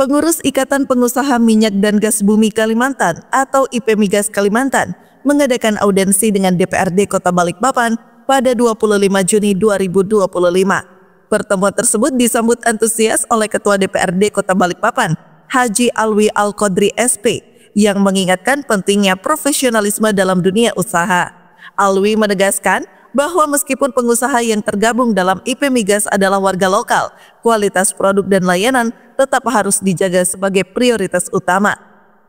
Pengurus Ikatan Pengusaha Minyak dan Gas Bumi Kalimantan atau IPMigas Kalimantan mengadakan audiensi dengan DPRD Kota Balikpapan pada 25 Juni 2025. Pertemuan tersebut disambut antusias oleh Ketua DPRD Kota Balikpapan, Haji Alwi Al-Qodri SP, yang mengingatkan pentingnya profesionalisme dalam dunia usaha. Alwi menegaskan bahwa meskipun pengusaha yang tergabung dalam IPMigas adalah warga lokal, kualitas produk dan layanan tetap harus dijaga sebagai prioritas utama.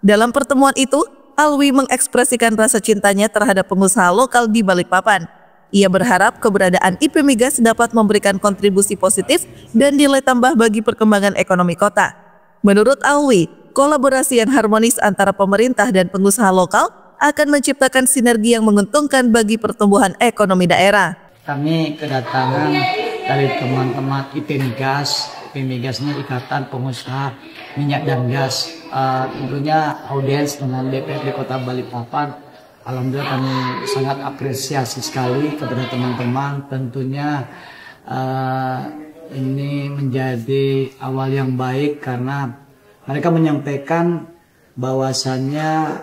Dalam pertemuan itu, Alwi mengekspresikan rasa cintanya terhadap pengusaha lokal di Balikpapan. Ia berharap keberadaan IPMigas dapat memberikan kontribusi positif dan nilai tambah bagi perkembangan ekonomi kota. Menurut Alwi, kolaborasi yang harmonis antara pemerintah dan pengusaha lokal akan menciptakan sinergi yang menguntungkan bagi pertumbuhan ekonomi daerah. Kami kedatangan dari teman-teman IPMigas. IPMigas ini Ikatan Pengusaha Minyak dan Gas. Tentunya audiens dengan DPRD Kota Balikpapan. Alhamdulillah kami sangat apresiasi sekali kepada teman-teman. Tentunya ini menjadi awal yang baik karena mereka menyampaikan bahwasannya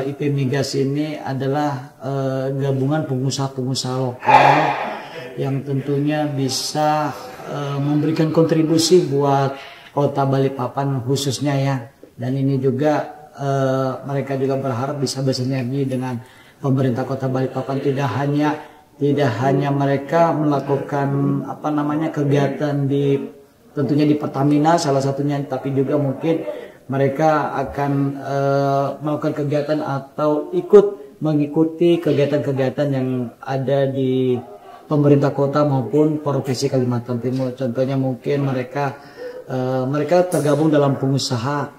IPMigas ini adalah gabungan pengusaha-pengusaha lokal yang tentunya bisa memberikan kontribusi buat Kota Balikpapan khususnya ya. Dan ini juga mereka juga berharap bisa bersinergi dengan pemerintah Kota Balikpapan. Tidak hanya mereka melakukan kegiatan tentunya di Pertamina salah satunya, tapi juga mungkin mereka akan melakukan kegiatan atau mengikuti kegiatan-kegiatan yang ada di pemerintah kota maupun provinsi Kalimantan Timur. Contohnya mungkin mereka tergabung dalam pengusaha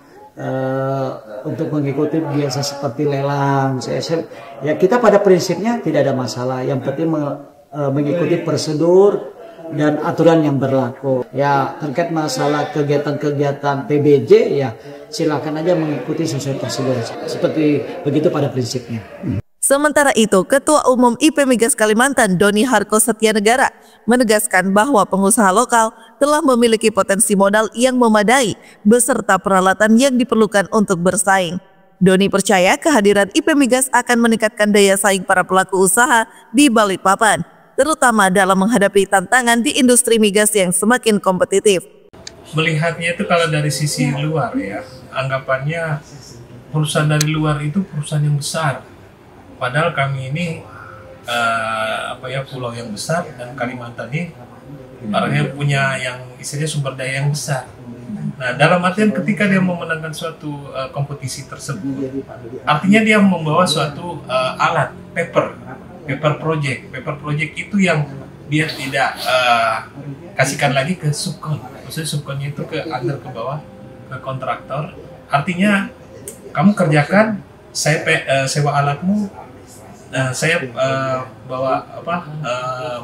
untuk mengikuti biasa seperti lelang. Ya kita pada prinsipnya tidak ada masalah. Yang penting mengikuti prosedur dan aturan yang berlaku. Ya terkait masalah kegiatan-kegiatan PBJ ya silakan aja mengikuti sesuai prosedur. Seperti begitu pada prinsipnya. Sementara itu, Ketua Umum IPMigas Kalimantan Doni Harko Setianegara menegaskan bahwa pengusaha lokal telah memiliki potensi modal yang memadai beserta peralatan yang diperlukan untuk bersaing. Doni percaya kehadiran IPMigas akan meningkatkan daya saing para pelaku usaha di Balikpapan, terutama dalam menghadapi tantangan di industri migas yang semakin kompetitif. Melihatnya itu kalau dari sisi luar ya, anggapannya perusahaan dari luar itu perusahaan yang besar. Padahal kami ini pulau yang besar dan Kalimantan ini orangnya punya yang istilahnya sumber daya yang besar. Nah, dalam artian ketika dia memenangkan suatu kompetisi tersebut, artinya dia membawa suatu alat paper project. Paper project itu yang dia tidak kasihkan lagi ke subkon. Maksudnya subkonnya itu ke bawah ke kontraktor. Artinya kamu kerjakan, saya sewa alatmu, saya bawa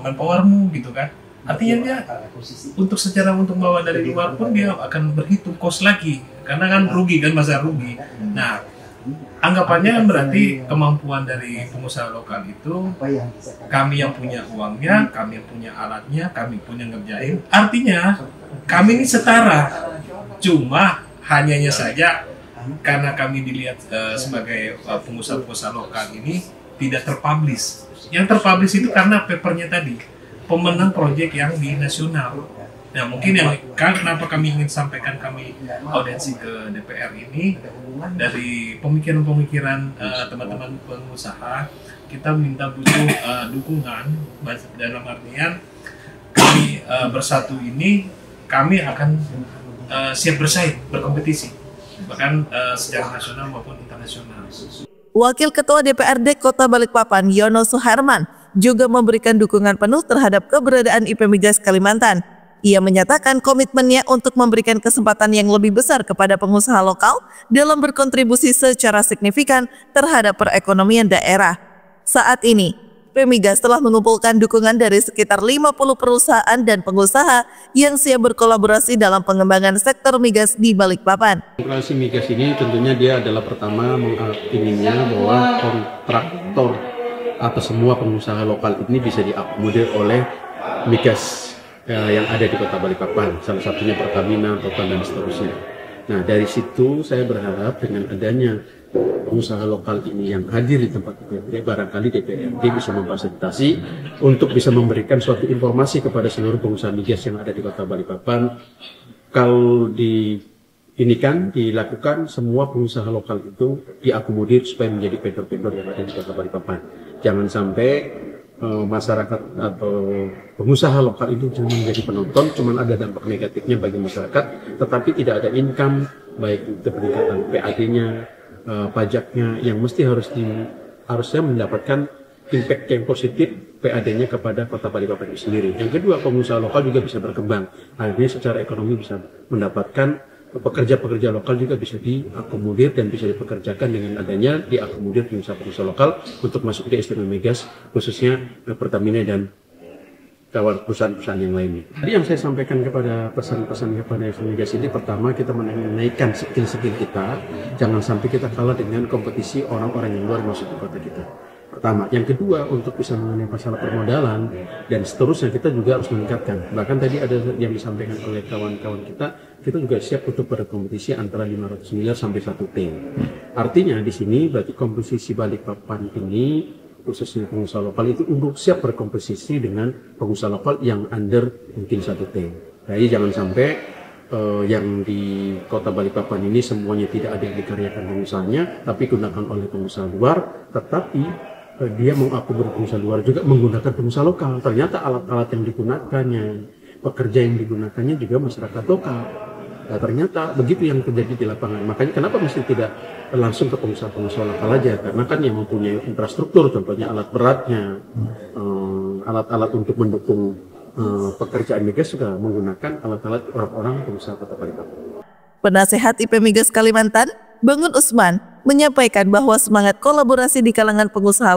manpowermu gitu kan. Artinya dia untuk bawa dari luar pun dia akan berhitung cost lagi karena kan rugi kan, masa rugi. Nah, anggapannya berarti kemampuan dari pengusaha lokal itu kami yang punya uangnya, kami yang punya alatnya, kami punya ngerjain. Artinya kami ini setara. Cuma hanyanya saja karena kami dilihat sebagai pengusaha-pengusaha lokal ini tidak terpublish. Yang terpublish itu karena papernya tadi, pemenang proyek yang di nasional. Nah mungkin kenapa kami ingin sampaikan kami audiensi ke DPR ini, dari pemikiran-pemikiran teman-teman pengusaha, kita butuh dukungan dalam artian kami bersatu ini, kami akan siap bersaing, berkompetisi, bahkan secara nasional maupun internasional. Wakil Ketua DPRD Kota Balikpapan, Yono Suherman, juga memberikan dukungan penuh terhadap keberadaan IPMigas Kalimantan. Ia menyatakan komitmennya untuk memberikan kesempatan yang lebih besar kepada pengusaha lokal dalam berkontribusi secara signifikan terhadap perekonomian daerah. Saat ini, IPMigas telah mengumpulkan dukungan dari sekitar 50 perusahaan dan pengusaha yang siap berkolaborasi dalam pengembangan sektor migas di Balikpapan. Kolaborasi migas ini tentunya dia adalah pertama inginnya bahwa kontraktor atau semua pengusaha lokal ini bisa diakomodir oleh migas yang ada di Kota Balikpapan, salah satunya Pertamina, Total dan seterusnya. Nah, dari situ saya berharap dengan adanya pengusaha lokal ini yang hadir di tempat DPRD, barangkali DPRD bisa memfasilitasi untuk bisa memberikan suatu informasi kepada seluruh pengusaha migas yang ada di Kota Balikpapan. Kalau dilakukan, semua pengusaha lokal itu diakomodir supaya menjadi vendor-vendor yang ada di Kota Balikpapan. Jangan sampai masyarakat atau pengusaha lokal itu cuma menjadi penonton, cuma ada dampak negatifnya bagi masyarakat, tetapi tidak ada income, baik itu peningkatan PAD-nya, pajaknya, yang mesti harusnya mendapatkan impact yang positif PAD-nya kepada Kota Balikpapan itu sendiri. Yang kedua, pengusaha lokal juga bisa berkembang, akhirnya secara ekonomi bisa mendapatkan pekerja-pekerja lokal juga bisa diakomodir dan bisa dipekerjakan dengan adanya diakomodir pengusaha-pengusaha lokal untuk masuk di SDM Migas, khususnya Pertamina dan kawan perusahaan-perusahaan yang lainnya. Tadi yang saya sampaikan kepada pesan-pesan kepada SDM Migas ini, pertama kita menaikkan skill-skill kita, jangan sampai kita kalah dengan kompetisi orang-orang yang luar masuk ke kota kita. Pertama, yang kedua, untuk bisa mengenai masalah permodalan dan seterusnya, kita juga harus meningkatkan. Bahkan tadi ada yang disampaikan oleh kawan-kawan kita juga siap untuk berkompetisi antara 500 miliar sampai 1 T. Artinya di sini berarti komposisi Balikpapan ini, khususnya pengusaha lokal itu untuk siap berkompetisi dengan pengusaha lokal yang under mungkin 1 T. Jadi jangan sampai yang di Kota Balikpapan ini semuanya tidak ada yang dikaryakan pengusahanya, tapi digunakan oleh pengusaha luar, tetapi dia mengakomodir pengusaha luar juga menggunakan pengusaha lokal. Ternyata alat-alat yang digunakannya, pekerja yang digunakannya juga masyarakat lokal. Nah, ternyata begitu yang terjadi di lapangan. Makanya kenapa mesti tidak langsung ke pengusaha-pengusaha lokal aja? Karena kan yang mempunyai infrastruktur, contohnya alat beratnya, alat-alat untuk mendukung pekerjaan migas juga menggunakan alat-alat orang-orang pengusaha Kota Balikpapan. Penasehat IP Migas Kalimantan, Bangun Usman, menyampaikan bahwa semangat kolaborasi di kalangan pengusaha